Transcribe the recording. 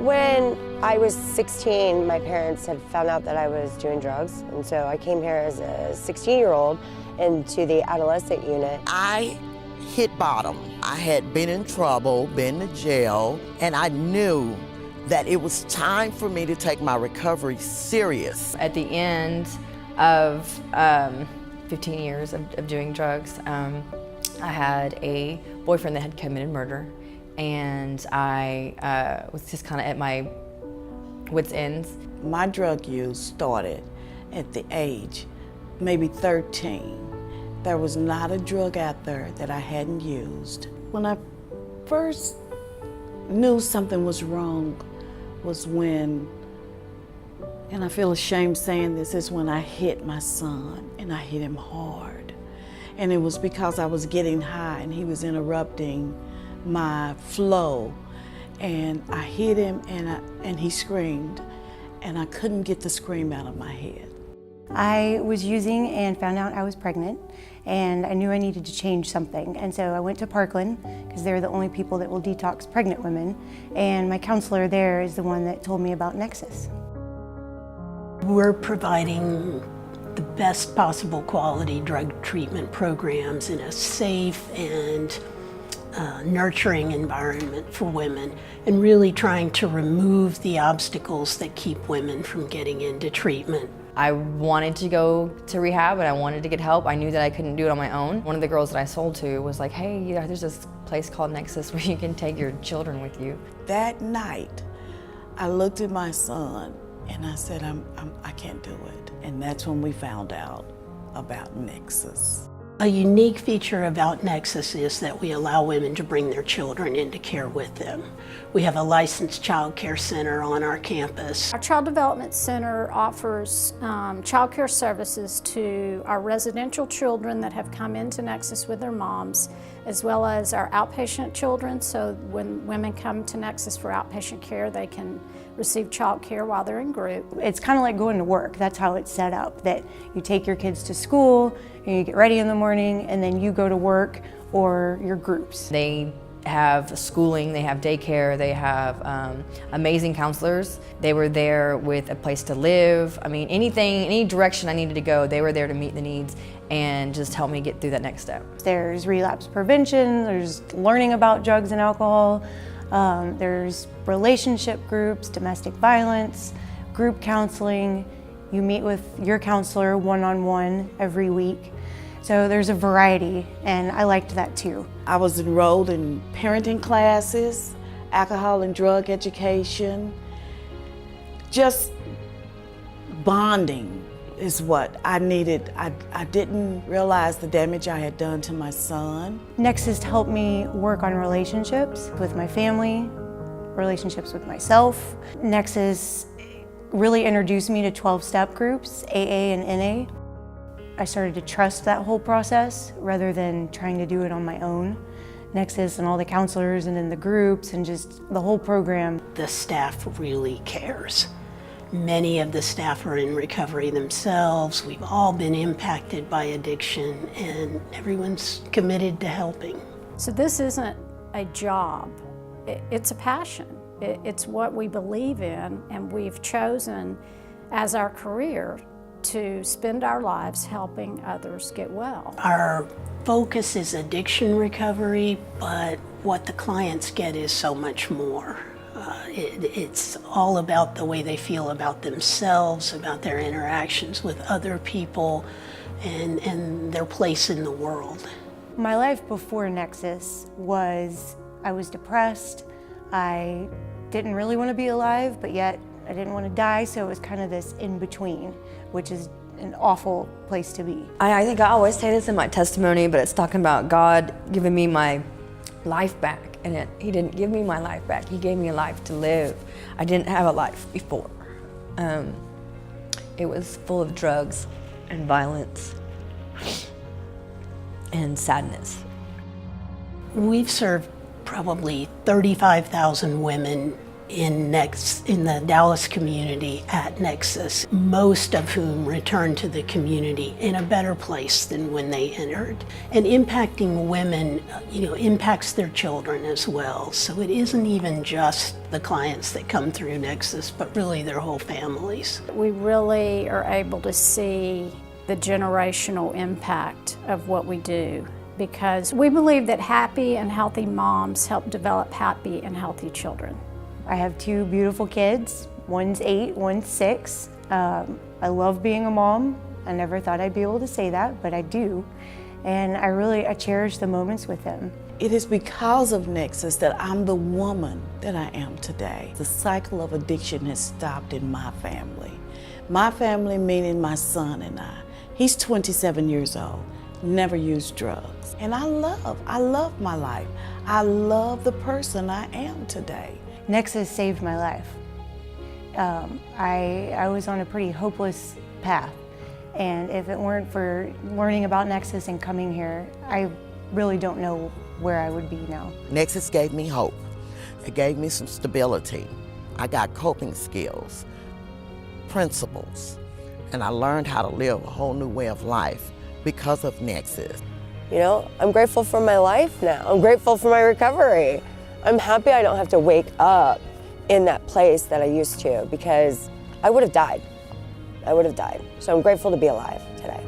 When I was 16, my parents had found out that I was doing drugs, and so I came here as a 16-year-old into the adolescent unit. I hit bottom. I had been in trouble, been to jail, and I knew that it was time for me to take my recovery serious. At the end of 15 years of doing drugs, I had a boyfriend that had committed murder, and I was just kind of at my wit's ends. My drug use started at the age, maybe 13. There was not a drug out there that I hadn't used. When I first knew something was wrong was when, and I feel ashamed saying this, is when I hit my son, and I hit him hard. And it was because I was getting high and he was interrupting my flow. And I hit him and he screamed, and I couldn't get the scream out of my head. I was using and found out I was pregnant, and I knew I needed to change something. And so I went to Parkland, because they're the only people that will detox pregnant women. And my counselor there is the one that told me about Nexus. We're providing the best possible quality drug treatment programs in a safe and nurturing environment for women, and really trying to remove the obstacles that keep women from getting into treatment. I wanted to go to rehab, and I wanted to get help. I knew that I couldn't do it on my own. One of the girls that I sold to was like, hey, there's this place called Nexus where you can take your children with you. That night, I looked at my son and I said, I can't do it. And that's when we found out about Nexus. A unique feature about Nexus is that we allow women to bring their children into care with them. We have a licensed child care center on our campus. Our Child Development Center offers child care services to our residential children that have come into Nexus with their moms, as well as our outpatient children. So when women come to Nexus for outpatient care, they can receive child care while they're in group. It's kind of like going to work. That's how it's set up, that you take your kids to school, and you get ready in the morning, and then you go to work or your groups. They have schooling, they have daycare, they have amazing counselors. They were there with a place to live. I mean, any direction I needed to go, they were there to meet the needs and just help me get through that next step. There's relapse prevention, there's learning about drugs and alcohol, there's relationship groups, domestic violence, group counseling. You meet with your counselor one-on-one every week. So there's a variety, and I liked that too. I was enrolled in parenting classes, alcohol and drug education. Just bonding is what I needed. I didn't realize the damage I had done to my son. Nexus helped me work on relationships with my family, relationships with myself. Nexus really introduced me to 12-step groups, AA and NA. I started to trust that whole process rather than trying to do it on my own. Nexus and all the counselors and in the groups and just the whole program. The staff really cares. Many of the staff are in recovery themselves. We've all been impacted by addiction, and everyone's committed to helping. So this isn't a job, it's a passion. It's what we believe in, and we've chosen as our career to spend our lives helping others get well. Our focus is addiction recovery, but what the clients get is so much more. It's all about the way they feel about themselves, about their interactions with other people, and their place in the world. My life before Nexus was, I was depressed. I didn't really want to be alive, but yet I didn't want to die, so it was kind of this in-between, which is an awful place to be. I think I always say this in my testimony, but it's talking about God giving me my life back. And He didn't give me my life back. He gave me a life to live. I didn't have a life before. It was full of drugs and violence and sadness. We've served probably 35,000 women in the Dallas community at Nexus, most of whom return to the community in a better place than when they entered. And impacting women, impacts their children as well. So it isn't even just the clients that come through Nexus, but really their whole families. We really are able to see the generational impact of what we do, because we believe that happy and healthy moms help develop happy and healthy children. I have 2 beautiful kids. One's 8, one's 6. I love being a mom. I never thought I'd be able to say that, but I do. And I cherish the moments with them. It is because of Nexus that I'm the woman that I am today. The cycle of addiction has stopped in my family. My family meaning my son and I. He's 27 years old, never used drugs. And I love my life. I love the person I am today. Nexus saved my life. I was on a pretty hopeless path, and if it weren't for learning about Nexus and coming here, I really don't know where I would be now. Nexus gave me hope. It gave me some stability. I got coping skills, principles, and I learned how to live a whole new way of life because of Nexus. I'm grateful for my life now. I'm grateful for my recovery. I'm happy I don't have to wake up in that place that I used to, because I would have died. So I'm grateful to be alive today.